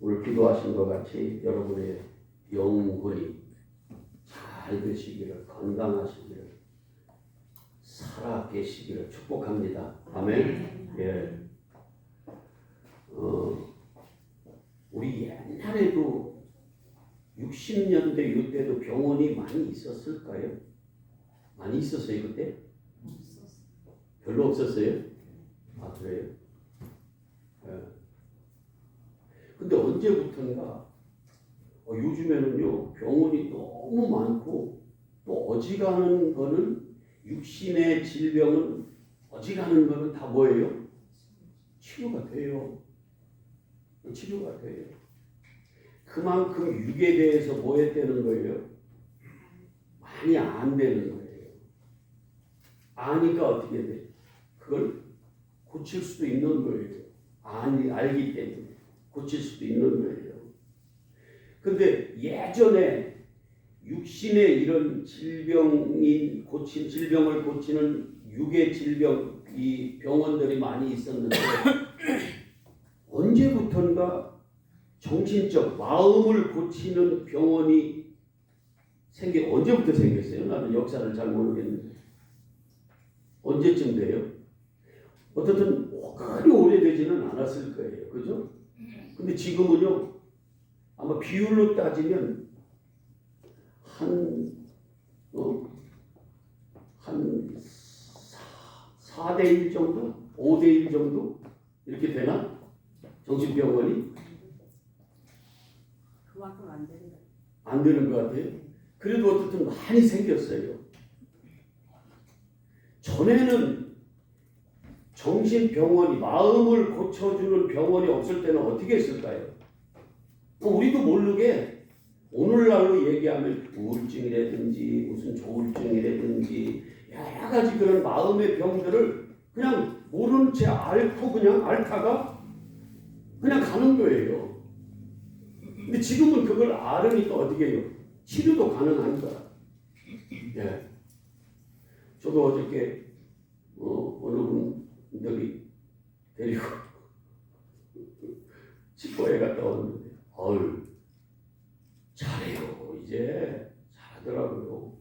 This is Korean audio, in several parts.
오늘 기도하신 것 같이 여러분의 영혼이 잘 되시기를, 건강하시기를, 살아 계시기를 축복합니다. 아멘. 예. 우리 옛날에도 60년대 이때도 병원이 많이 있었을까요? 많이 있었어요 그때? 별로 없었어요? 아 그래요? 예. 근데 언제부턴가 요즘에는요 병원이 너무 많고 또 어지간한 거는 육신의 질병은 어지간한 거는 다 뭐예요? 치료가 돼요. 치료가 돼요. 그만큼 육에 대해서 뭐 했다는 거예요? 많이 안 되는 거예요. 아니까 어떻게 돼? 그걸 고칠 수도 있는 거예요. 알기 때문에 고칠 수도 있는 거예요. 근데 예전에 육신의 이런 질병을 고치는 육의 질병, 이 병원들이 많이 있었는데 언제부턴가 정신적 마음을 고치는 병원이 언제부터 생겼어요? 나는 역사를 잘 모르겠는데 언제쯤 돼요? 어떻든 그리 오래되지는 않았을 거예요. 그죠? 근데 지금은요 아마 비율로 따지면 한 4대 1 정도? 5대 1 정도? 이렇게 되나? 정신병원이? 그만큼 안 되는 거예요. 안 되는 것 같아요. 그래도 어쨌든 많이 생겼어요. 전에는 정신병원이, 마음을 고쳐주는 병원이 없을 때는 어떻게 했을까요? 우리도 모르게 오늘날로 얘기하면 우울증이라든지 무슨 조울증이라든지 여러 가지 그런 마음의 병들을 그냥 모르는 채 앓고 그냥 앓다가 그냥 가는 거예요. 근데 지금은 그걸 알으니까 어떻게 해요? 치료도 가능한 거야. 예. 저도 어저께 어느 분들이 데리고 치과에 갔다 왔는데 잘해요. 이제 잘하더라고요.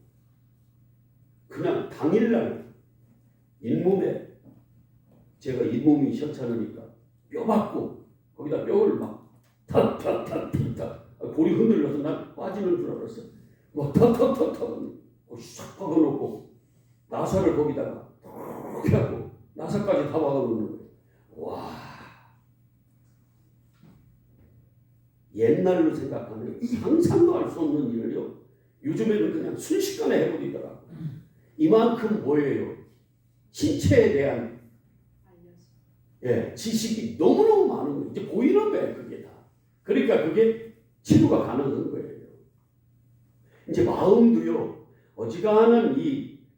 그냥 당일날 잇몸에 제가 잇몸이 시원찮으니까 뼈 받고 거기다 뼈를 막 탁탁탁탁탁 골이 흔들려서 난 빠지는 줄 알았어. 막 탁탁탁탁 싹 박아놓고 나사를 거기다가 이렇게 하고 나사까지 다 박아놓는 거예요. 와, 옛날로 생각하면 상상도 할 수 없는 일을요 요즘에는 그냥 순식간에 해버리더라고요. 이만큼 뭐예요? 신체에 대한 지식이 너무너무 많은 거예요. 이제 보이는 거예요 그게 다. 그러니까 그게 치료가 가능한 거예요. 이제 마음도요 어지간한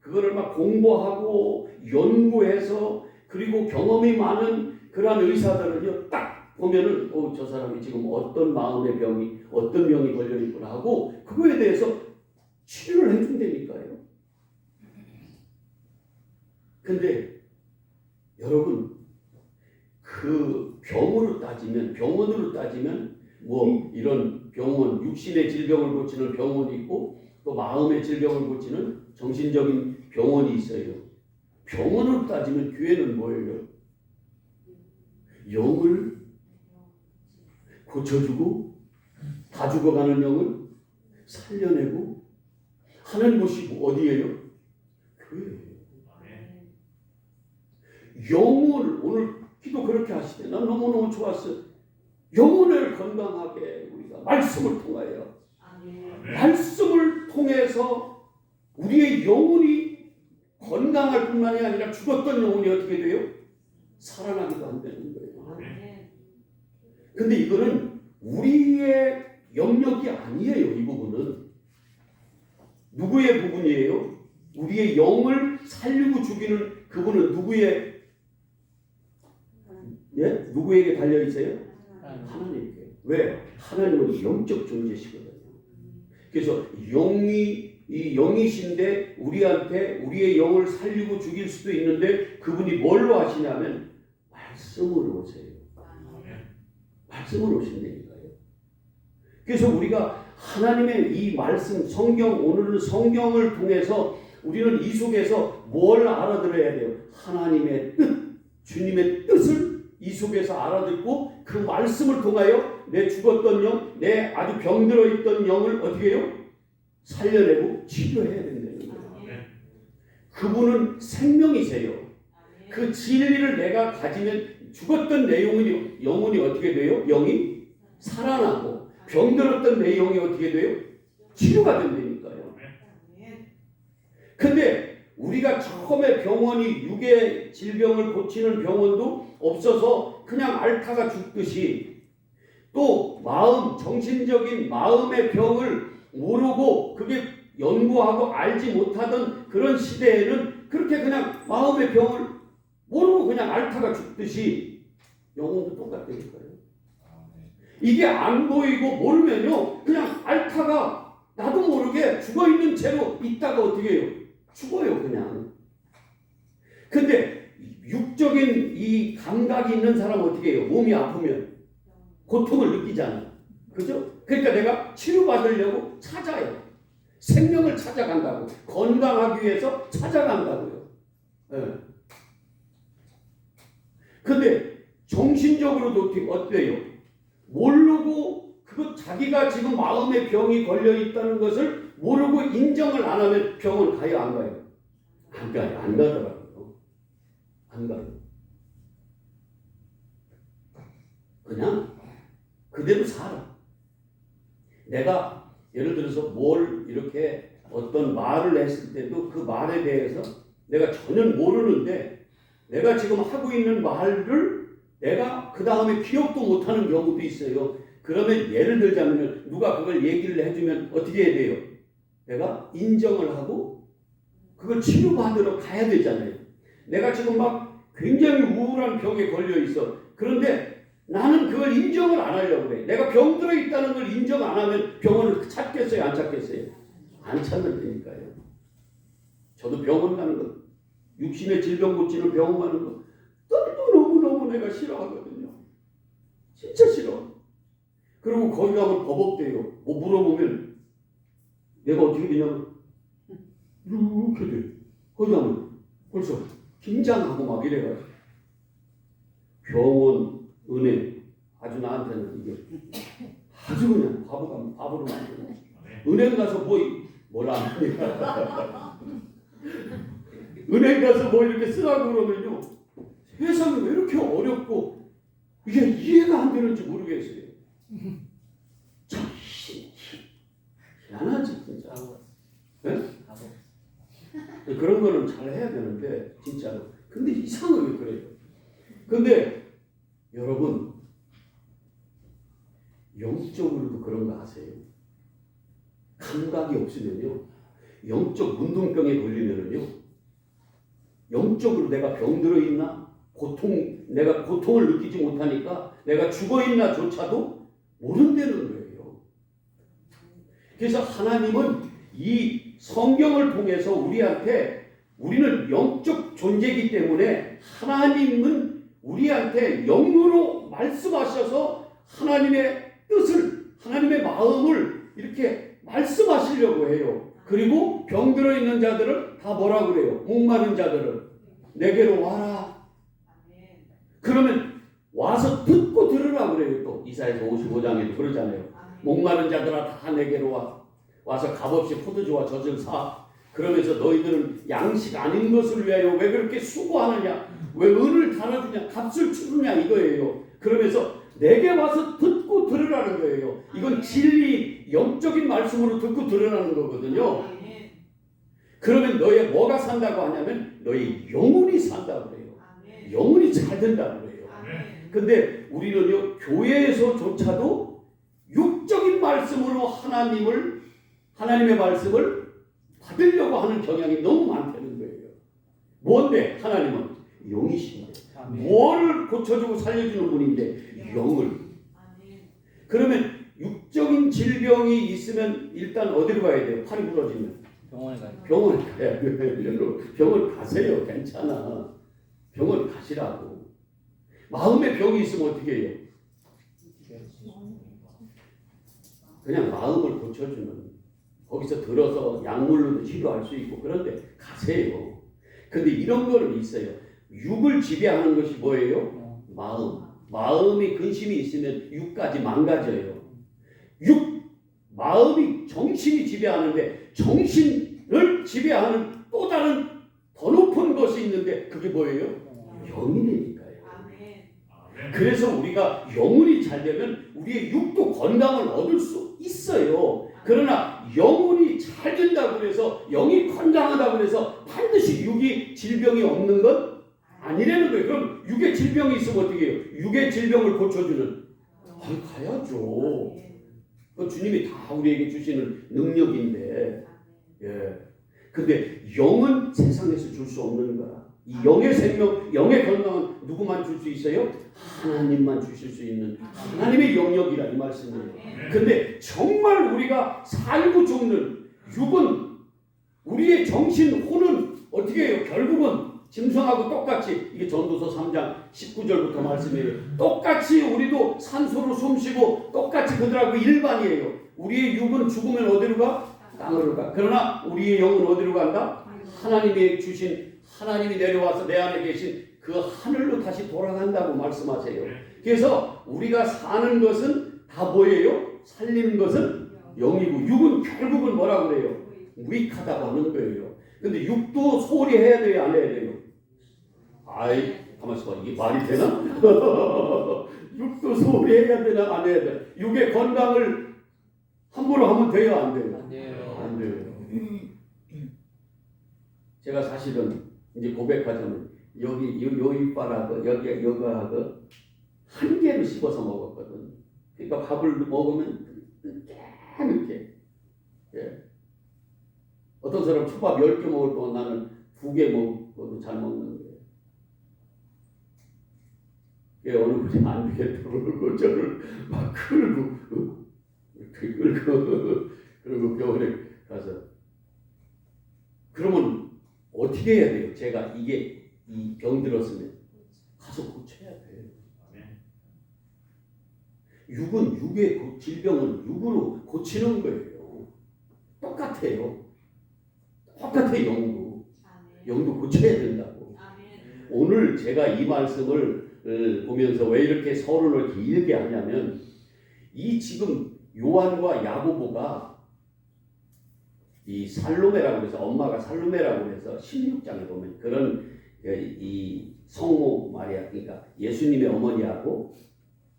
그거를 막 공부하고 연구해서 그리고 경험이 많은 그러한 의사들은요 딱 보면은 저 사람이 지금 어떤 마음의 병이 어떤 병이 걸려 있구나 하고 그거에 대해서 치료를 해준다니까요. 근데 여러분 그 병원으로 따지면 뭐 이런 병원 육신의 질병을 고치는 병원이 있고 또 마음의 질병을 고치는 정신적인 병원이 있어요. 병원으로 따지면 교회는 뭐예요? 영을 고쳐주고 다 죽어가는 영을 살려내고 하는 곳이 어디예요? 교회예요. 영혼을 오늘 기도 그렇게 하시대. 난 너무너무 좋았어. 영혼을 건강하게 우리가 말씀을 통하여 말씀을 통해서 우리의 영혼이 건강할 뿐만이 아니라 죽었던 영혼이 어떻게 돼요? 살아나기도 한다는 거예요. 근데 이거는 우리의 영역이 아니에요. 이 부분은 누구의 부분이에요? 우리의 영을 살리고 죽이는 그분은 누구에게 달려 있어요? 하나님께. 왜? 하나님은 영적 존재시거든요. 그래서 영이신데 우리한테 우리의 영을 살리고 죽일 수도 있는데 그분이 뭘로 하시냐면 말씀으로 오세요. 말씀으로 오신다니까요. 그래서 우리가 하나님의 이 말씀, 성경, 오늘은 성경을 통해서 우리는 이 속에서 뭘 알아들어야 돼요? 하나님의 뜻, 주님의 뜻을 이 속에서 알아듣고 그 말씀을 통하여 내 죽었던 영, 내 아주 병들어 있던 영을 어떻게 해요? 살려내고 치료해야 된다는 거예요. 그분은 생명이세요. 그 진리를 내가 가지면 죽었던 내 영혼이 어떻게 돼요? 영이 살아나고 병들었던 내 영이 어떻게 돼요? 치료가 된다니까요. 근데 우리가 처음에 병원이 육의 질병을 고치는 병원도 없어서 그냥 앓다가 죽듯이 또 마음, 정신적인 마음의 병을 모르고 그게 연구하고 알지 못하던 그런 시대에는 그렇게 그냥 마음의 병을 모르고 그냥 앓다가 죽듯이 영혼도 똑같다니까요. 이게 안 보이고 모르면요 그냥 앓다가 나도 모르게 죽어있는 채로 있다가 어떻게 해요? 죽어요 그냥. 근데 육적인 이 감각이 있는 사람은 어떻게 해요? 몸이 아프면 고통을 느끼잖아요. 그죠? 그러니까 내가 치료받으려고 찾아요. 생명을 찾아간다고. 건강하기 위해서 찾아간다고요. 네. 근데 정신적으로도 어때요? 모르고 그것 자기가 지금 마음의 병이 걸려 있다는 것을 모르고 인정을 안 하면 병원 가요 안 가요? 안 가요. 안 가더라고요. 안 가요. 그냥 그대로 살아. 내가 예를 들어서 뭘 이렇게 어떤 말을 했을 때도 그 말에 대해서 내가 전혀 모르는데 내가 지금 하고 있는 말을 내가 그 다음에 기억도 못하는 경우도 있어요. 그러면 예를 들자면 누가 그걸 얘기를 해주면 어떻게 해야 돼요? 내가 인정을 하고 그걸 치료받으러 가야 되잖아요. 내가 지금 막 굉장히 우울한 병에 걸려 있어. 그런데 나는 그걸 인정을 안 하려고 그래. 내가 병들어 있다는 걸 인정 안 하면 병원을 찾겠어요? 안 찾겠어요? 안 찾는다니까요. 저도 병원 가는 거, 육신의 질병 고치는 병원 가는 거 너무너무 내가 싫어하거든요. 진짜 싫어. 그리고 거기 가면 버벅대요. 뭐 물어보면 내가 어떻게 되냐면 이렇게 돼. 거기 가면 벌써 긴장하고 막 이래가지고 병원, 은행 아주 나한테는 이게 아주 그냥 바보로 만드는. 은행 가서 뭐라 합니까? 은행 가서 뭐 이렇게 쓰라고 그러면요 세상이 왜 이렇게 어렵고 이게 이해가 안 되는지 모르겠어요. 참 희한하지 진짜. 네? 그런 거는 잘 해야 되는데 진짜로. 근데 이상하게 그래요. 근데 여러분 영적으로도 그런 거 아세요? 감각이 없으면요 영적 문둥병에 걸리면은요 영적으로 내가 병들어 있나 내가 고통을 느끼지 못하니까 내가 죽어 있나조차도 모른다는 거예요. 그래서 하나님은 이 성경을 통해서 우리는 영적 존재이기 때문에 하나님은 우리한테 영으로 말씀하셔서 하나님의 뜻을, 하나님의 마음을 이렇게 말씀하시려고 해요. 그리고 병들어 있는 자들을 다 뭐라 그래요? 목마른 자들을 내게로 와라. 그러면 와서 듣고 들으라 그래요. 또 이사야서 55장에도 그러잖아요. 목마른 자들아 다 내게로 와. 와서 값없이 포도주와 젖을 사. 그러면서 너희들은 양식 아닌 것을 위하여 왜 그렇게 수고하느냐? 왜 은을 달아주냐? 값을 치르냐? 이거예요. 그러면서 내게 와서 듣고 들으라는 거예요. 이건 진리, 영적인 말씀으로 듣고 들으라는 거거든요. 그러면 너의 뭐가 산다고 하냐면 너의 영혼이 산다고 그래요. 영혼이 잘 된다고 그래요. 근데 우리는요 교회에서조차도 육적인 말씀으로 하나님의 말씀을 받으려고 하는 경향이 너무 많다는 거예요. 뭔데? 하나님은 영이신데 뭐를 고쳐주고 살려주는 분인데 영을. 그러면 육적인 질병이 있으면 일단 어디로 가야 돼요? 팔이 부러지면 병원에 가야 돼요. 병원 가세요. 괜찮아. 병원 가시라고. 마음의 병이 있으면 어떻게 해요? 그냥 마음을 고쳐주는, 거기서 들어서 약물로도 치료할 수 있고 그런데 가세요. 근데 이런 거는 있어요. 육을 지배하는 것이 뭐예요? 마음이 근심이 있으면 육까지 망가져요. 마음이 정신이 지배하는데 정신을 지배하는 또 다른 더 높은 것이 있는데 그게 뭐예요? 영이니까요. 그래서 우리가 영혼이 잘 되면 우리의 육도 건강을 얻을 수 있어요. 그러나 영혼이 잘 된다고 해서 영이 건강하다고 해서 반드시 육이 질병이 없는 건 아니라는 거예요. 그럼 육의 질병이 있으면 어떻게 해요? 육의 질병을 고쳐주는 가야죠. 그 주님이 다 우리에게 주시는 능력인데, 예. 근데 영은 세상에서 줄 수 없는 거야. 이 영의 생명, 영의 건강은 누구만 줄 수 있어요? 하나님만 주실 수 있는 하나님의 영역이라 이 말씀이에요. 근데 정말 우리가 살고 죽는 육은, 우리의 정신, 혼은 어떻게 해요? 결국은 짐승하고 똑같이, 이게 전도서 3장 19절부터 말씀이에요. 똑같이 우리도 산소로 숨쉬고 똑같이 그들하고 일반이에요. 우리의 육은 죽으면 어디로 가? 땅으로 가. 그러나 우리의 영은 어디로 간다? 하나님이 주신, 하나님이 내려와서 내 안에 계신 그 하늘로 다시 돌아간다고 말씀하세요. 그래서 우리가 사는 것은 다 뭐예요? 살리는 것은 영이고, 육은 결국은 뭐라고 그래요? 무익하다고 하는 거예요. 근데 육도 소홀히 해야 돼요? 안 해야 돼요? 가만히 있어봐. 이게 말이 되나? 육도 소홀히 해야 되나? 안 해야 돼? 육의 건강을 함부로 하면 돼요? 안 돼요? 안 돼요. 제가 사실은 이제 고백하자면 여기 요 이빨하고 여기하고 한 개로 씹어서 먹었거든. 그러니까 밥을 먹으면 깨끗해. 예. 어떤 사람 초밥 10개 먹을 동안 나는 2개 먹어도 잘 먹는 거예요. 예, 어느 분이 안 되겠다고 그러고 저를 막 끌고 그리고 겨울에 가서, 그러면 어떻게 해야 돼요? 제가 이 병 들었으면 가서 고쳐야 돼요. 육은, 육의 질병은 육으로 고치는 거예요. 똑같아요. 영도 고쳐야 된다고. 오늘 제가 이 말씀을 보면서 왜 이렇게 서론을 길게 하냐면, 이 지금 요한과 야고보가 이 살로메라고 해서, 엄마가 살로메라고 해서 16장에 보면 그런 이 성모 마리아, 그러니까 예수님의 어머니하고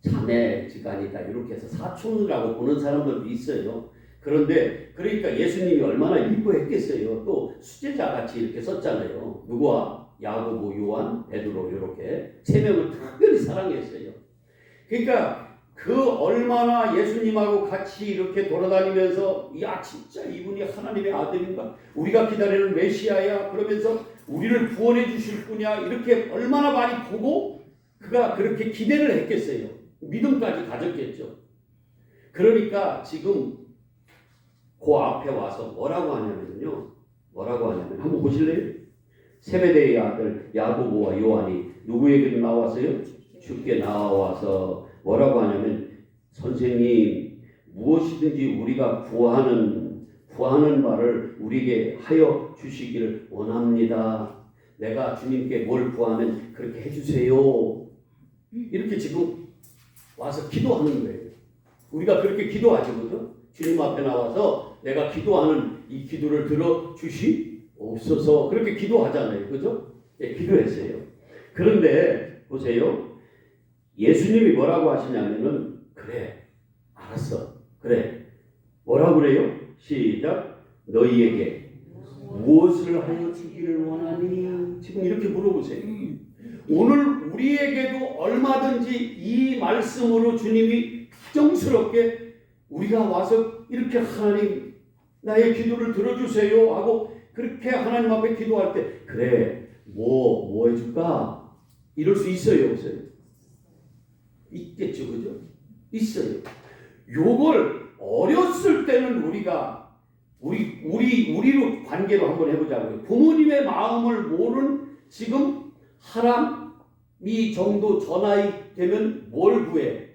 자매지간이다 이렇게 해서 사촌이라고 보는 사람들도 있어요. 그런데 그러니까 예수님이 얼마나 이뻐했겠어요. 또 수제자 같이 이렇게 썼잖아요. 누구와? 야고보, 요한, 베드로 이렇게 세 명을 특별히 사랑했어요. 그러니까 그 얼마나 예수님하고 같이 이렇게 돌아다니면서, 야 진짜 이분이 하나님의 아들인가? 우리가 기다리는 메시아야? 그러면서 우리를 구원해 주실 분이야? 이렇게 얼마나 많이 보고 그가 그렇게 기대를 했겠어요. 믿음까지 가졌겠죠. 그러니까 지금 그 앞에 와서 뭐라고 하냐면요. 한번 보실래요? 세베대의 아들 야고보와 요한이 누구에게 나왔어요? 주께 나와서 뭐라고 하냐면, 선생님, 무엇이든지 우리가 구하는 바를 우리에게 하여 주시기를 원합니다. 내가 주님께 뭘 구하면 그렇게 해주세요. 이렇게 지금 와서 기도하는 거예요. 우리가 그렇게 기도하죠, 그죠? 주님 앞에 나와서 내가 기도하는 이 기도를 들어주시옵소서, 그렇게 기도하잖아요, 그죠? 예, 기도했어요. 그런데 보세요. 예수님이 뭐라고 하시냐면은, 그래, 알았어, 그래, 뭐라고 그래요? 시작. 너희에게 무엇을 하여 주기를 원하니? 지금 이렇게 물어보세요. 오늘 우리에게도 얼마든지 이 말씀으로 주님이 가정스럽게 우리가 와서 이렇게, 하나님 나의 기도를 들어주세요 하고 그렇게 하나님 앞에 기도할 때, 그래, 뭐 해줄까? 이럴 수 있어요, 없어요? 있겠죠, 그죠? 있어요. 요걸 어렸을 때는 우리로 관계로 한번 해보자고요. 부모님의 마음을 모르는 지금 사람이 정도 전화이 되면 뭘 구해?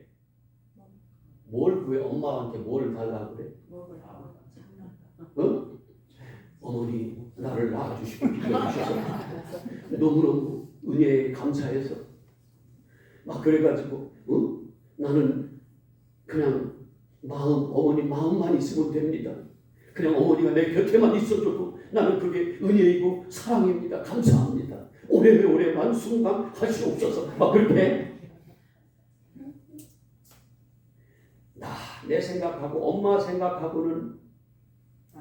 뭘 구해? 엄마한테 뭘 달라고 그래? 어? 어머니 나를 낳아주시고 기도해주셔서 너무너무 은혜에 감사해서 막 그래가지고 나는 그냥 어머니 마음만 있으면 됩니다. 그냥 어머니가 내 곁에만 있어줘도 나는 그게 은혜이고 사랑입니다. 감사합니다. 오래오래만 순강하시옵소서. 막 그렇게 내 생각하고 엄마 생각하고는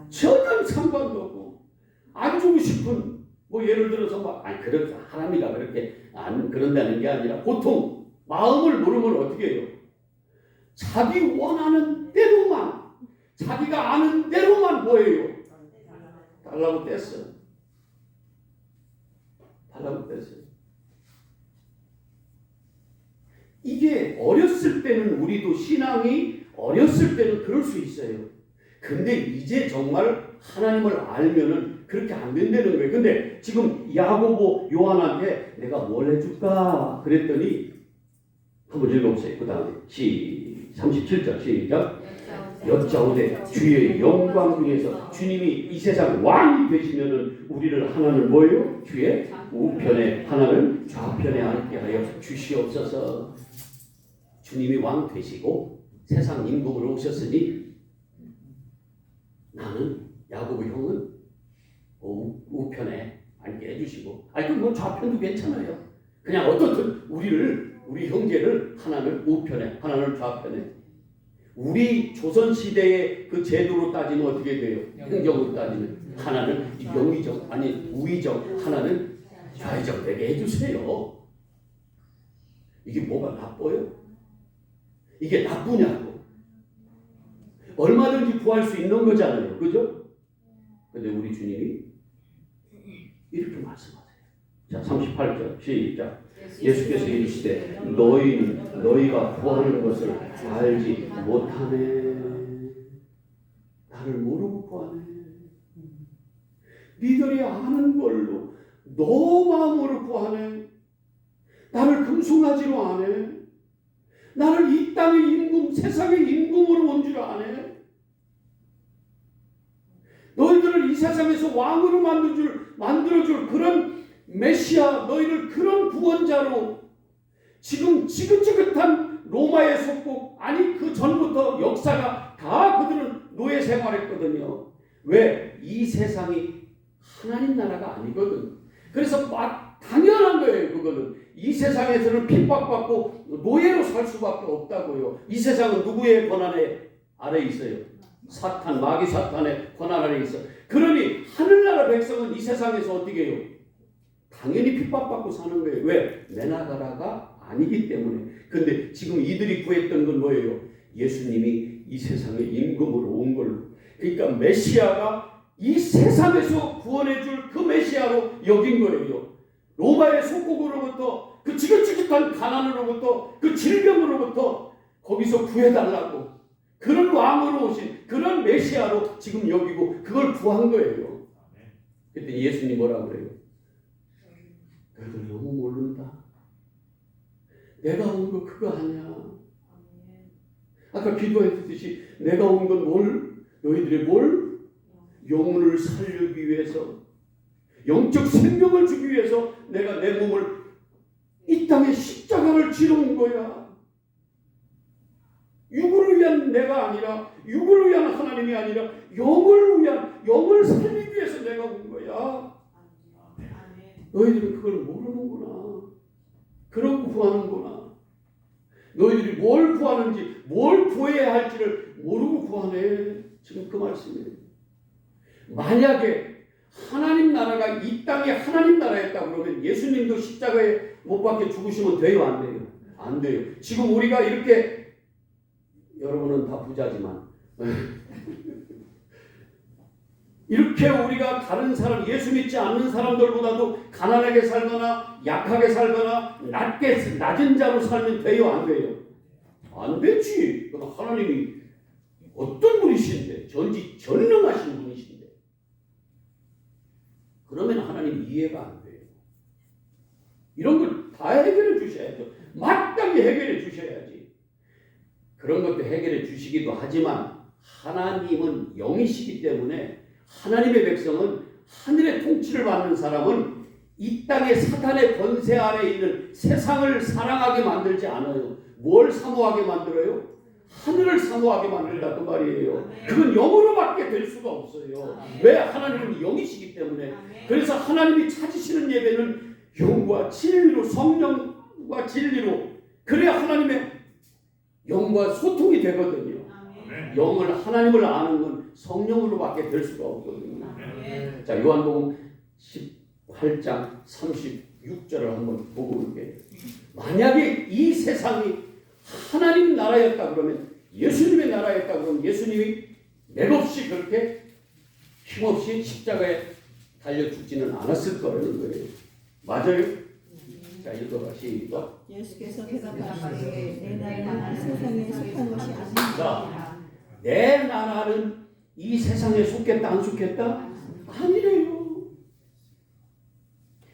전혀 상관도 없고 안 주고 싶은 뭐 예를 들어서 막 그렇게 하나님이가 그렇게 안 그런다는 게 아니라 보통 마음을 모르면 어떻게 해요? 자기 원하는 대로만 자기가 아는 대로만 뭐예요? 달라고 뗐어요. 달라고 뗐어요. 이게 어렸을 때는 우리도 신앙이 어렸을 때는 그럴 수 있어요. 근데 이제 정말 하나님을 알면은 그렇게 안 된다는 거예요. 근데 지금 야고보 요한한테 내가 뭘 해줄까 그랬더니 한번 읽어보세요. 그 다음에 37절 시작. 여짜오되 주의 영광 중에서 주님이 이 세상 왕이 되시면은 우리를 하나는 뭐예요? 주의 우편에 하나는 좌편에 앉게 하여 주시옵소서. 주님이 왕 되시고 세상 임금으로 오셨으니 나는 야고보 형은 우편에 앉게 해주시고 그럼 뭐 좌편도 괜찮아요. 그냥 어떻든 우리 형제를 하나는 우편에 하나는 좌편에 우리 조선시대의 그 제도로 따지면 어떻게 돼요? 행정으로 따지면 하나는 영의정 아니 우의정 하나는 좌의정 되게 해주세요. 이게 뭐가 나빠요? 이게 나쁘냐고. 얼마든지 구할 수 있는 거잖아요. 그죠? 근데 우리 주님이 이렇게 말씀하세요. 자, 38절 시작. 예수께서 이르시되 너희는 너희가 구하는 것을 알지 못하네. 나를 모르고 구하네. 니들이 아는 걸로 너 마음으로 구하네. 나를 금송아지로 아네. 나를 이 땅의 임금 세상의 임금으로 온 줄 아네. 너희들을 이 세상에서 왕으로 만들어줄 그런 메시아 너희를 그런 구원자로 지금 지긋지긋한 로마의 속국 아니 그 전부터 역사가 다 그들은 노예 생활했거든요. 왜? 이 세상이 하나님 나라가 아니거든. 그래서 막 당연한 거예요. 그거는 이 세상에서는 핍박받고 노예로 살 수밖에 없다고요. 이 세상은 누구의 권한 아래 있어요? 사탄, 마귀 사탄의 권한 아래 있어. 그러니 하늘나라 백성은 이 세상에서 어떻게 해요? 당연히 핍박받고 사는 거예요. 왜? 내 나라가 아니기 때문에. 근데 지금 이들이 구했던 건 뭐예요? 예수님이 이 세상에 임금으로 온 걸로. 그러니까 메시아가 이 세상에서 구원해줄 그 메시아로 여긴 거예요. 로마의 속국으로부터 그 지긋지긋한 가난으로부터 그 질병으로부터 거기서 구해달라고 그런 왕으로 오신 그런 메시아로 지금 여기고 그걸 구한 거예요. 그때 예수님 뭐라고 그래요? 너희들 너무 모른다. 내가 온 거 그거 아니야. 아까 기도했듯이 내가 온 건 뭘? 너희들이 뭘? 영혼을 살리기 위해서 영적 생명을 주기 위해서 내가 내 몸을 이 땅에 십자가를 지러 온 거야. 육을 위한 내가 아니라 육을 위한 하나님이 아니라 영을 살리기 위해서 내가 온 거야. 너희들은 그걸 모르는구나. 그러고 구하는구나. 너희들이 뭘 구하는지 뭘 구해야 할지를 모르고 구하네. 지금 그 말씀이에요. 만약에 하나님 나라가 이 땅에 하나님 나라였다 그러면 예수님도 십자가에 못 박혀 죽으시면 돼요? 안 돼요? 안 돼요. 지금 우리가 이렇게 여러분은 다 부자지만 이렇게 우리가 다른 사람 예수 믿지 않는 사람들보다도 가난하게 살거나 약하게 살거나 낮은 자로 살면 돼요? 안 돼요? 안 되지. 그럼 하나님이 어떤 분이신데 전능하신 분이신데 그러면 하나님 이해가 안 돼요. 이런 걸 다 해결해 주셔야죠. 마땅히 해결해 주셔야지. 그런 것도 해결해 주시기도 하지만 하나님은 영이시기 때문에 하나님의 백성은 하늘의 통치를 받는 사람은 이 땅의 사탄의 권세 아래 있는 세상을 사랑하게 만들지 않아요. 뭘 사모하게 만들어요? 하늘을 사모하게 만든다 그 말이에요. 그건 영으로밖에 될 수가 없어요. 왜? 하나님은 영이시기 때문에. 그래서 하나님이 찾으시는 예배는 영과 진리로, 성령과 진리로, 그래야 하나님의 영과 소통이 되거든요. 영을, 하나님을 아는 건 성령으로밖에 될 수가 없거든요. 자, 요한복음 18장 36절을 한번 보고 올게요. 만약에 이 세상이 하나님 나라였다 그러면, 예수님의 나라였다 그러면 예수님이 맥없이 그렇게 힘없이 십자가에 달려 죽지는 않았을 거라는 거예요. 맞아요? 자, 읽어봐. 시작. 예수께서 대답하시되 내 나라는 세상에 속한 것이 아닙니다. 내 나라는 이 세상에 속했다 안 속했다? 아니래요.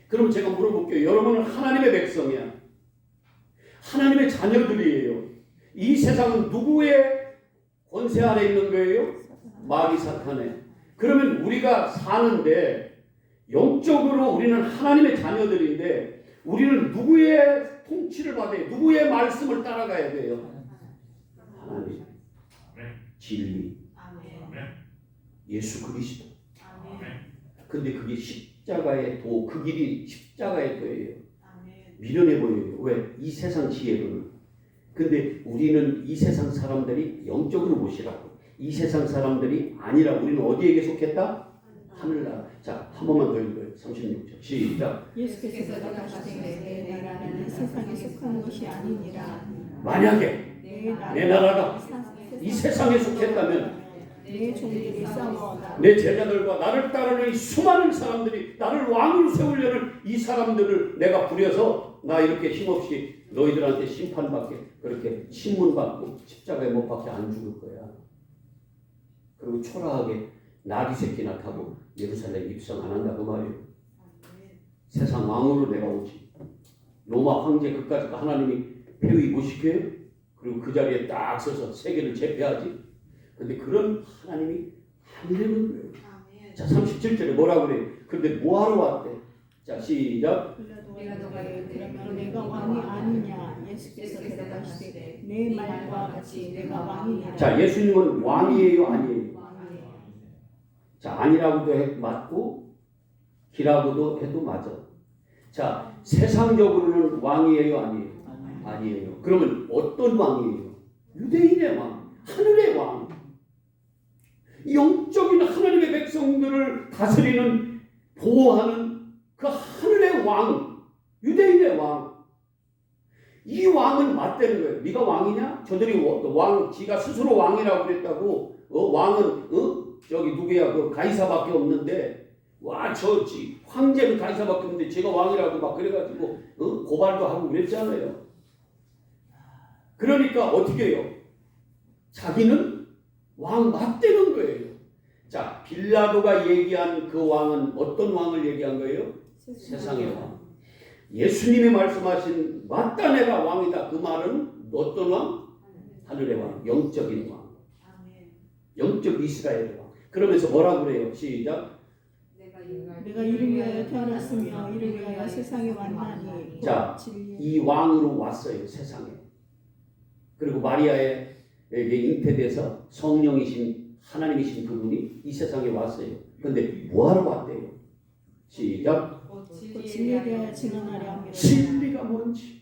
그럼 제가 물어볼게요. 여러분은 하나님의 백성이야. 하나님의 자녀들이에요. 이 세상은 누구의 권세 아래 있는 거예요? 마귀 사탄의. 그러면 우리가 사는데 영적으로 우리는 하나님의 자녀들인데 우리는 누구의 통치를 받아요? 누구의 말씀을 따라가야 돼요? 하나님, 진리, 예수 그리스도. 근데 그게 십자가의 도, 그 길이 십자가의 도예요. 미련해 보여요. 왜? 이 세상 지혜로는. 근데 우리는 이 세상 사람들이 영적으로 보시라고. 이 세상 사람들이 아니라 우리는 어디에게 속했다? 하늘나라. 자, 한 번만 더 읽어요. 36절. 시작. 예수께서 대답하시되 내 나라는 세상에 속한 것이 아니니라. 만약에 내 나라가 이 세상에 속했다면 내 종들이 싸워다. 내 제자들과 나를 따르는 이 수많은 사람들이 나를 왕으로 세우려는 이 사람들을 내가 부려서 나 이렇게 힘없이 너희들한테 심판받게, 그렇게 신문받고 십자가에 못 박혀 안 죽을 거야. 그리고 초라하게 나귀 새끼나 타고 예루살렘 입성 안 한다고 말이에요. 세상 왕으로 내가 오지. 로마 황제 그까지 하나님이 폐위 못 시켜요? 그리고 그 자리에 딱 서서 세계를 제패하지. 근데 그런 하나님이 안 되는 거예요. 자, 37절에 뭐라고 그래요? 근데 뭐하러 왔대? 자, 시작. 그러면 내가 왕이 아니냐? 예수께서 대답하시되 내 말과 같이 내가 왕이니라. 자, 예수님은 왕이에요, 아니에요? 자, 아니라고도 맞고 기라고도 해도 맞아. 자, 세상적으로는 왕이에요, 아니에요? 아니에요. 그러면 어떤 왕이에요? 유대인의 왕, 하늘의 왕. 영적인 하나님의 백성들을 다스리는, 보호하는 그 하늘의 왕, 유대인의 왕. 이 왕은 맞대는 거예요. 네가 왕이냐? 저들이 왕, 지가 스스로 왕이라고 그랬다고. 왕은 저기 누구야? 그 가이사밖에 없는데, 와, 황제는 가이사밖에 없는데 제가 왕이라고 막 그래가지고 고발도 하고 그랬잖아요. 그러니까 어떻게 해요? 자기는 왕 맞대는 거예요. 자, 빌라도가 얘기한 그 왕은 어떤 왕을 얘기한 거예요? 세상의 왕. 예수님이 말씀하신 맞다 내가 왕이다, 그 말은 어떤 왕? 하늘의 왕, 영적인 왕. 영적 이스라엘의 왕. 그러면서 뭐라고 그래요? 시작. 내가 이를 위하여 태어났으며 이를 위하여 세상에 왔나니. 자, 이 왕으로 왔어요, 세상에. 그리고 마리아에게 잉태돼서 성령이신 하나님이신 그분이 이 세상에 왔어요. 근데 뭐하러 왔대요? 시작. 진리에 대하여 증언하려 합니다. 진리가 뭔지.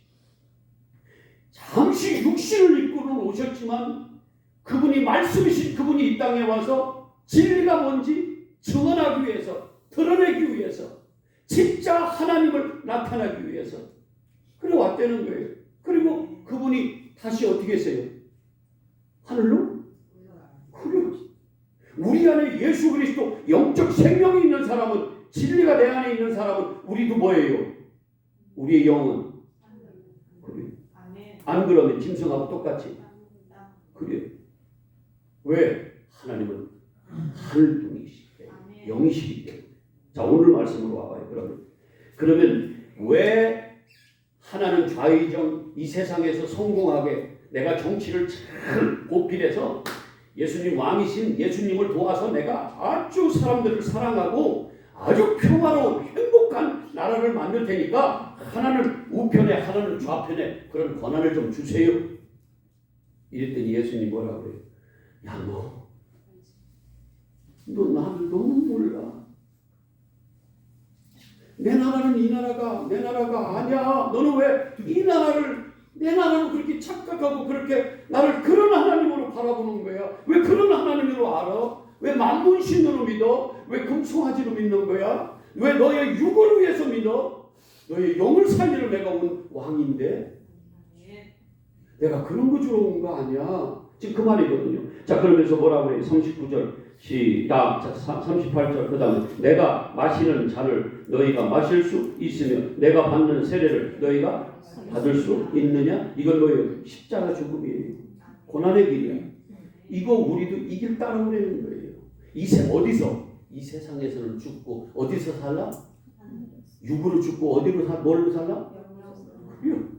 잠시 육신을 입고는 오셨지만 그분이 말씀이신 그분이 이 땅에 와서 진리가 뭔지 증언하기 위해서, 드러내기 위해서, 진짜 하나님을 나타나기 위해서 그래 왔다는 거예요. 그리고 그분이 다시 어떻게 했어요? 하늘로? 그래. 우리 안에 예수 그리스도 영적 생명이 있는 사람은, 진리가 내 안에 있는 사람은 우리도 뭐예요? 우리의 영은 그래. 안 그러면 짐승하고 똑같이 그래. 왜? 하나님은 하늘동이시기 때문에, 영이시기 때문에. 자, 오늘 말씀으로 와봐요. 그러면 왜 하나는 좌의정 이 세상에서 성공하게 내가 정치를 잘 보필해서 예수님 왕이신 예수님을 도와서 내가 아주 사람들을 사랑하고 아주 평화로운 행복한 나라를 만들 테니까 하나는 우편에 하나는 좌편에 그런 권한을 좀 주세요. 이랬더니 예수님 뭐라 그래요? 야, 너 나를 너무 몰라. 내 나라는 이 나라가 내 나라가 아니야. 너는 왜 이 나라를 내 나라로 그렇게 착각하고 그렇게 나를 그런 하나님으로 바라보는 거야? 왜 그런 하나님으로 알아? 왜 만문신으로 믿어? 왜 금송아지로 믿는 거야? 왜 너의 육을 위해서 믿어? 너의 영을 살리러 내가 온 왕인데 내가 그런 거 주러 온 거 아니야. 지금 그 말이거든요. 자, 그러면서 뭐라고 그래요? 39절 시작. 38절 그 다음에 내가 마시는 잔을 너희가 마실 수 있으며 내가 받는 세례를 너희가 받을 수 있느냐? 이건 뭐예요? 십자가 죽음이에요. 고난의 길이야. 이거 우리도 이길 따라오려는 거예요. 어디서? 이 세상에서는 죽고 어디서 살라? 육으로 죽고 어디로 뭘로 살라? 그래요.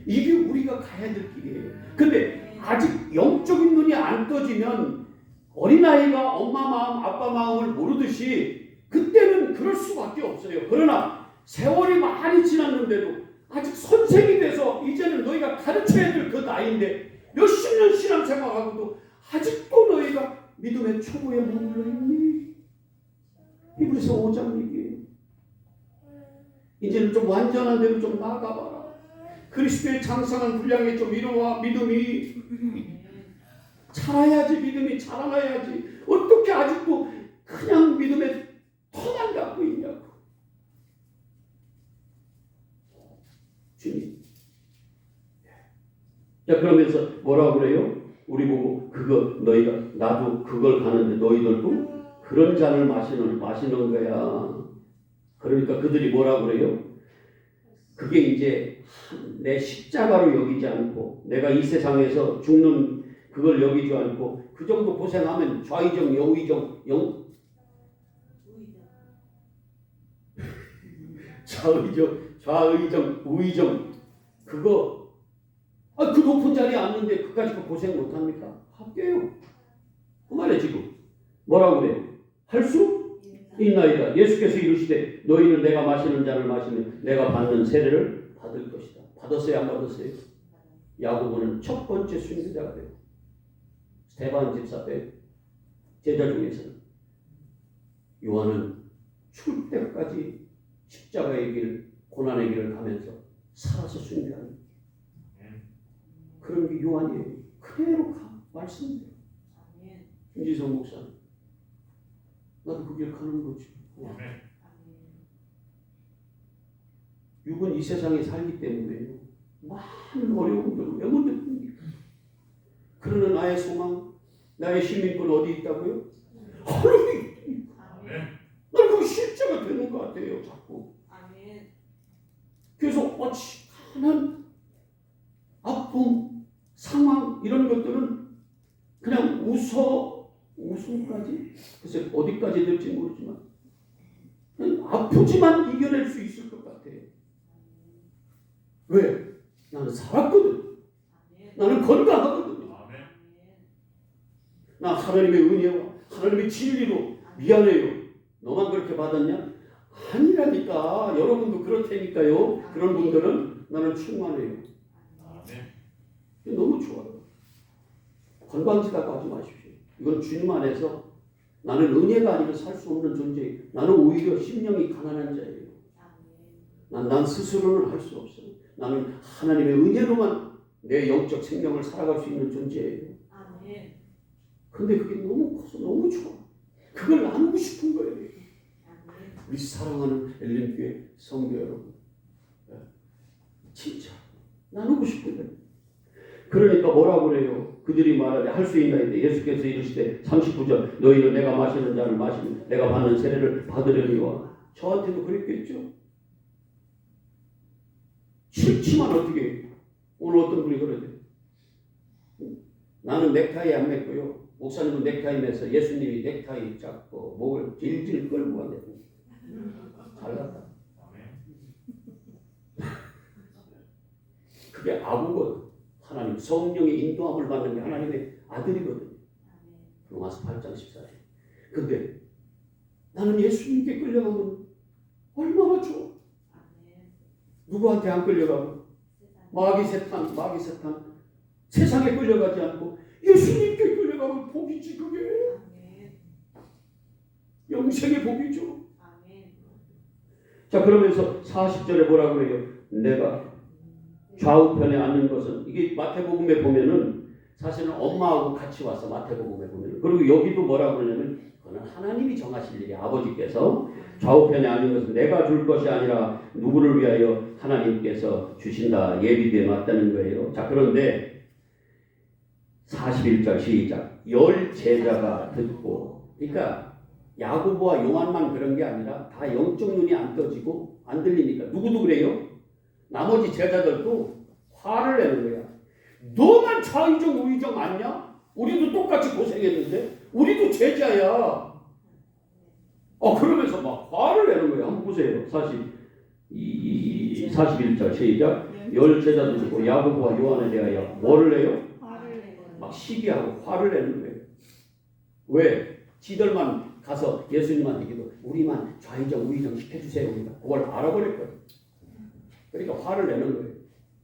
이게 우리가 가야 될 길이에요. 근데 아직 영적인 눈이 안 떠지면 어린아이가 엄마 마음 아빠 마음을 모르듯이 그때는 그럴 수밖에 없어요. 그러나 세월이 많이 지났는데도 아직 선생이 돼서 이제는 너희가 가르쳐야 될 그 나이인데 몇십 년 신앙생활하고도 아직도 너희가 믿음의 초보에 머물러 있니? 히브리서 5장 얘기예요. 이제는 좀 완전한 대로 좀 나아가봐라. 그리스도의 장성한 분량에 좀 이루와. 믿음이 자라야지. 믿음이 자라나야지. 어떻게 아직도 그냥 믿음의 터만 갖고 있냐고. 주님. 자, 그러면서 뭐라고 그래요? 우리 보고 그거 너희가 나도 그걸 가는데 너희들도 그런 잔을 마시는 거야. 그러니까 그들이 뭐라고 그래요? 그게 이제 내 십자가로 여기지 않고 내가 이 세상에서 죽는 그걸 여기지 않고 그 정도 고생하면 좌의정, 여의정, 좌의정, 우의정 그거 그 높은 자리에 앉는데 그까짓 거 고생 못합니까? 할게요. 그 말이야 지금. 뭐라고 그래? 할 수 있나이다. 예수께서 이르시되 너희는 내가 마시는 잔을 마시면 내가 받는 세례를 받을 것이다. 받았어요? 안 받았어요? 야고보는 첫 번째 순교자가 돼요. 스데반 집사 때 제자 중에서는. 요한은 죽을 때까지 십자가의 길, 고난의 길을 가면서 살아서 순교하는 그런 게 요한이에요. 그대로 말씀대로. 김지성 목사님, 나도 그 길 가는 거지. 육은 이 세상에 살기 때문에 많은 어려움들을 외면됩니다. 그러나 나의 소망, 나의 시민권 어디 있다고요? 하나님이 나는 그거 실제가 되는 것 같아요. 자꾸. 그래서 어찌하는 아픔, 상황 이런 것들은 그냥 웃음까지? 글쎄 어디까지 될지 모르지만 그냥 아프지만 이겨낼 수 있을 것 같아요. 왜? 나는 살았거든. 나는 건강하거든. 나 하나님의 은혜와 하나님의 진리로 미안해요. 너만 그렇게 받았냐? 아니라니까. 여러분도 그렇다니까요. 그런 분들은 나는 충만해요. 너무 좋아요. 건방지다고 하지 마십시오. 이건 주님 안에서 나는 은혜가 아니면 살 수 없는 존재예요. 나는 오히려 심령이 가난한 자예요. 난 스스로는 할 수 없어요. 나는 하나님의 은혜로만 내 영적 생명을 살아갈 수 있는 존재예요. 근데 그게 너무 커서 너무 좋아. 그걸 나누고 싶은 거예요. 우리 사랑하는 엘림교회 성도 여러분, 진짜 나누고 싶은 거예요. 그러니까 뭐라고 그래요? 그들이 말하되 할 수 있나이다. 예수께서 이르시되 39절 너희는 내가 마시는 잔을 마시면 내가 받는 세례를 받으려니와. 저한테도 그랬겠죠. 싫지만 어떻게 해요? 오늘 어떤 분이 그러죠. 나는 넥타이 안 맸고요. 목사님은 넥타이 매서 예수님이 넥타이 잡고 목을 질질 끌고 가는데 잘났다. 그게 아구거든. 하나님 성령의 인도함을 받는 게 하나님의 아들이거든요. 로마서 8장 14절. 근데 나는 예수님께 끌려가면 얼마나 좋아. 누구한테 안 끌려가고 마귀 세탄 세상에 끌려가지 않고 예수님께 끌려가면 복이지. 그게 영생의 복이죠. 자, 그러면서 40절에 뭐라고 그래요? 내가 좌우편에 앉는 것은, 이게 마태복음에 보면은 사실은 엄마하고 같이 와서 마태복음에 보면, 그리고 여기도 뭐라고 그러냐면 그거는 하나님이 정하실 일이, 아버지께서 좌우편에 앉는 것은 내가 줄 것이 아니라 누구를 위하여 하나님께서 주신다, 예비되어 놨다는 거예요. 자, 그런데 41절 시작. 열 제자가 듣고, 그러니까 야고보와 요한만 그런 게 아니라 다 영적 눈이 안 떠지고 안 들리니까 누구도 그래요. 나머지 제자들도 화를 내는 거야. 너만 좌의정 우의정 아니냐? 우리도 똑같이 고생했는데 우리도 제자야. 그러면서 막 화를 내는 거야. 한번 보세요. 41절 시작. 열 제자도 듣고 야고보와 요한에 대하여 뭐를 내요? 막 시기하고 화를 내는 거예요. 왜? 지들만 가서 예수님한테 기도, 우리만 좌의정 우의정 시켜주세요. 우리가 그걸 알아버렸거든. 그러니까 화를 내는 거예요.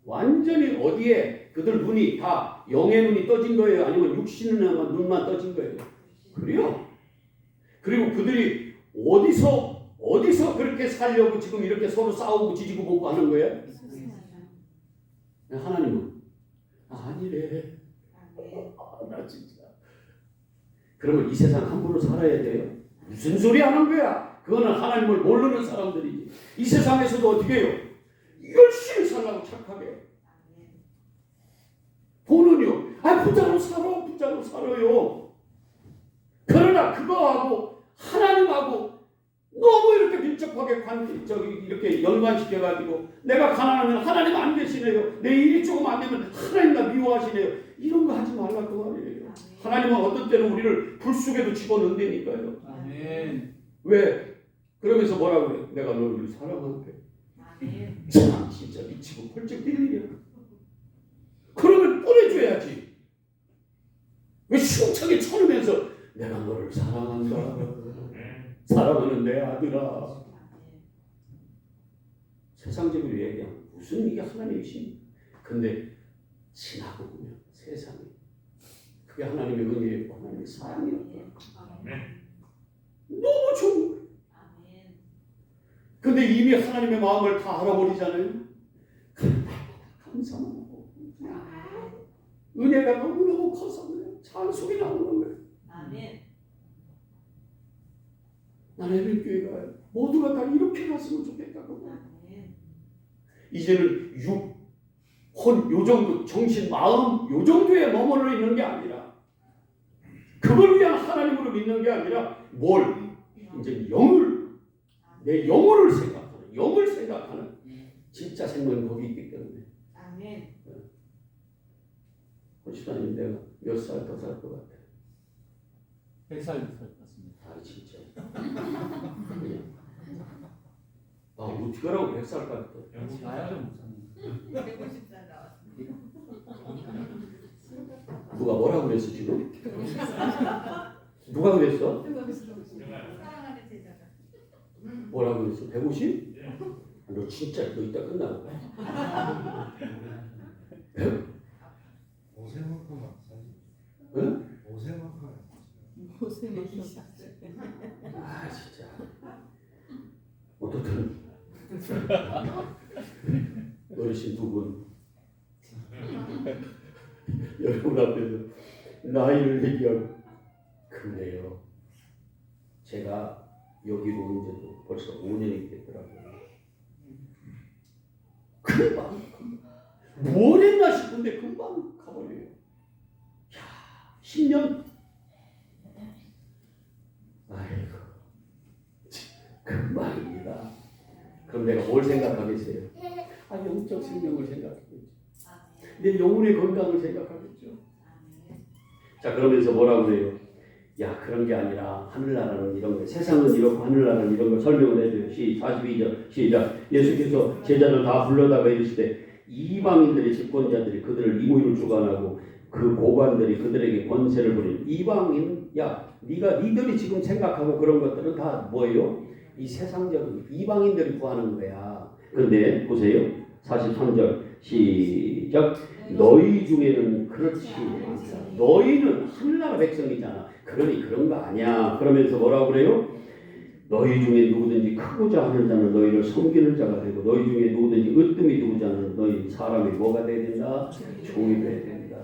완전히 어디에 그들 눈이 다 영의 눈이 떠진 거예요? 아니면 육신의 눈만 떠진 거예요? 그래요. 그리고 그들이 어디서 그렇게 살려고 지금 이렇게 서로 싸우고 지지고 보고 하는 거예요? 하나님은 아니래. 나 진짜. 그러면 이 세상 함부로 살아야 돼요? 무슨 소리 하는 거야? 그거는 하나님을 모르는 사람들이지. 이 세상에서도 어떻게 해요? 열심히 살라고 착하게. 돈은요, 부자로 살아요. 그러나 그거하고 하나님하고 너무 이렇게 밀접하게 이렇게 연관시켜가지고 내가 가난하면 하나님 안 계시네요. 내 일이 조금 안 되면 하나님 나 미워하시네요. 이런 거 하지 말라고 말이에요. 하나님은 어떤 때는 우리를 불 속에도 집어넣는다니까요. 아멘. 왜? 그러면서 뭐라고 해요? 내가 너를 사랑한대. 참 진짜 미치고 펄쩍 뛸 일이야. 그러면 보내줘야지. 왜 시원하게 쳐누면서 내가 너를 사랑한다. 사랑하는 내 아들아. 세상적으로 얘기하면 무슨 이게 하나님이십니까? 근데 지나고 보면 세상에 그게 하나님의 은혜였고 하나님의 사랑이었다. 너무 좋은 거예요. 근데 이미 하나님의 마음을 다 알아버리잖아요. 감사만 하고 은혜가 너무너무 커서 그냥 찬송이 나오는 거예요. 나는 애들교회가 모두가 다 이렇게 갔으면 좋겠다고. 이제는 육, 혼, 요 정도, 정신, 마음 요 정도에 머물러 있는 게 아니라 그걸 위한 하나님으로 믿는 게 아니라 뭘? 이제 내 영혼을 생각하는 진짜 생명이 거기 있기 때문에. 호시다님 내가 몇 살 더 살 것 같아? 100살 살 것 같습니다. 진짜. 그냥. 어떻게 하라고 100살까지 또. 가야죠, 목사님. 150살 나왔습니다. 누가 뭐라고 그랬어 지금? 누가 그랬어? 사랑하는 제자가. 뭐라고 그랬어? 150? 너 진짜 너 이따 끝나고 가. 5세만큼만 사지. 응? 5세만큼만. 진짜. 어떻든 어르신 두 분 여러분 앞에서 나이를 얘기하고 그래요. 제가 여기로 온 지도 벌써 5년이 됐더라고요. 금방 뭘 했나 싶은데 금방 가버려요. 10년? 아이고 금방입니다. 그럼 내가 뭘 생각하겠어요? 영적 생명을 생각하겠죠. 내 영혼의 건강을 생각하겠죠. 자, 그러면서 뭐라고 그래요? 그런 게 아니라 하늘나라는 이런 거, 세상은 이렇고 하늘나라는 이런 거 설명을 해줘요. 42절 시작. 예수께서 제자들 다 불러다가 이르시되 이방인들의 집권자들이 그들을 임의로 주관하고 그 고관들이 그들에게 권세를 부리는 이방인, 야 네가 니들이 지금 생각하고 그런 것들은 다 뭐예요? 이 세상적인 이방인들이 구하는 거야. 그런데 보세요. 43절 시작. 너희 중에는 그렇지 않다. 너희는 하늘나라 백성이잖아. 그러니 그런 거 아니야. 그러면서 뭐라고 그래요? 너희 중에 누구든지 크고자 하는 자는 너희를 섬기는 자가 되고 너희 중에 누구든지 으뜸이 두고자 하는 너희 사람이 뭐가 돼야 된다? 종이 돼야 된다.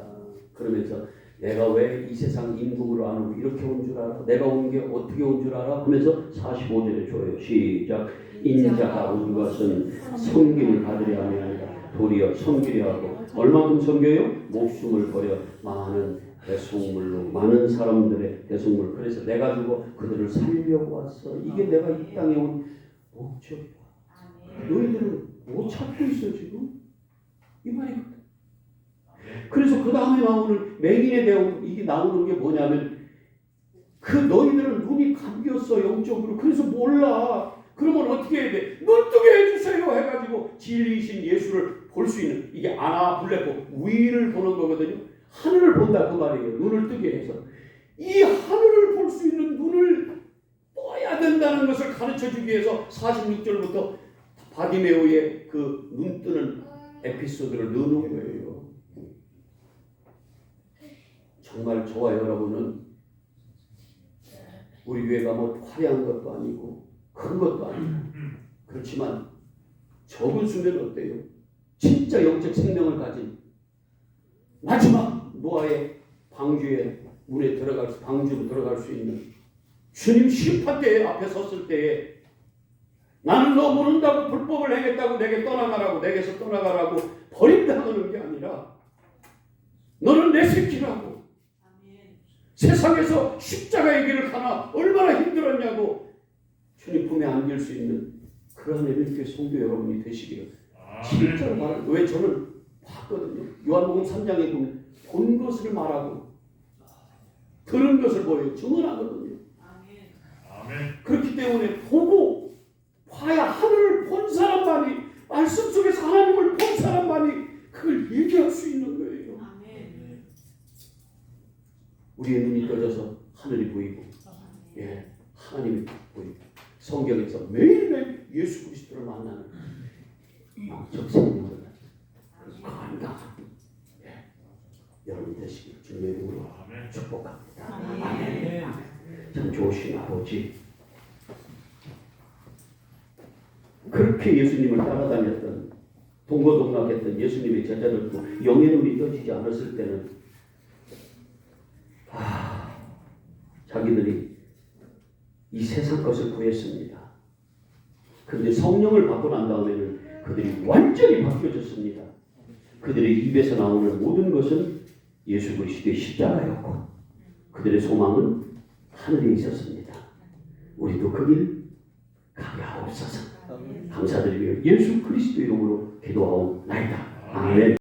그러면서 내가 왜 이 세상 임금으로 안 오고 이렇게 온 줄 알아? 내가 온 게 어떻게 온 줄 알아? 하면서 45절에 줘요. 시작. 인자가 온 것은 섬김을 받으려 함이 아니라 도리어 섬기려 하고 얼마큼 섬겨요? 목숨을 버려 많은 대속물로 많은 사람들의 대속물. 그래서 내가 주고 그들을 살려고 왔어. 이게 내가 이 땅에 온 목적이야. 너희들은 못 찾고 있어 지금. 이 말이거든. 그래서 그 다음에 나오는 맹인에 대한 이게 나오는 게 뭐냐면 그 너희들은 눈이 감겼어 영적으로. 그래서 몰라. 그러면 어떻게 해야 돼? 눈 뜨게 해주세요 해가지고 진리이신 예수를 볼 수 있는 이게 아나블레포 위를 보는 거거든요. 하늘을 본다 그 말이에요. 눈을 뜨게 해서 이 하늘을 볼 수 있는 눈을 떠야 된다는 것을 가르쳐주기 위해서 46절부터 바디메오의 그 눈 뜨는 에피소드를 넣어놓은 거예요. 정말 저와 여러분은 우리 교회가 뭐 화려한 것도 아니고 큰 것도 아니고 그렇지만 적은 수면 어때요? 진짜 영적 생명을 가진 마지막 노아의 방주에 문에 들어갈 방주로 들어갈 수 있는 주님 심판대 앞에 섰을 때에 나는 너 모른다고 불법을 행했다고 내게 떠나가라고 내게서 떠나가라고 버린다는 게 아니라 너는 내 새끼라고 세상에서 십자가의 길을 가나 얼마나 힘들었냐고 주님 품에 안길 수 있는 그런 에베소의 성도 여러분이 되시기를 진짜로 말하는. 왜 저는 봤거든요. 요한복음 3장에 보면 본 것을 말하고 들은 것을 보여요. 증언하거든요. 그렇기 때문에 보고 봐야 하늘을 본 사람만이 말씀 속에서 하나님을 본 사람만이 그걸 얘기할 수 있는 거예요. 우리의 눈이 떠져서 하늘이 보이고 하나님이 보이고 성경에서 매일매일 예수 그리스도를 만나는 영적 생명을 건강한 여러분 되시길 주님의 이름으로 축복합니다. 아멘. 참 좋으신 아버지, 그렇게 예수님을 따라다녔던 동고동락했던 예수님의 제자들도 영의 눈이 떠지지 않았을 때는 자기들이 이 세상 것을 구했습니다. 그런데 성령을 받고 난 다음에는 그들이 완전히 바뀌어졌습니다. 그들의 입에서 나오는 모든 것은 예수 그리스도의 십자가였고 그들의 소망은 하늘에 있었습니다. 우리도 그 길 가게 하옵소서. 감사드리며 예수 그리스도 이름으로 기도하옵나이다. 아멘.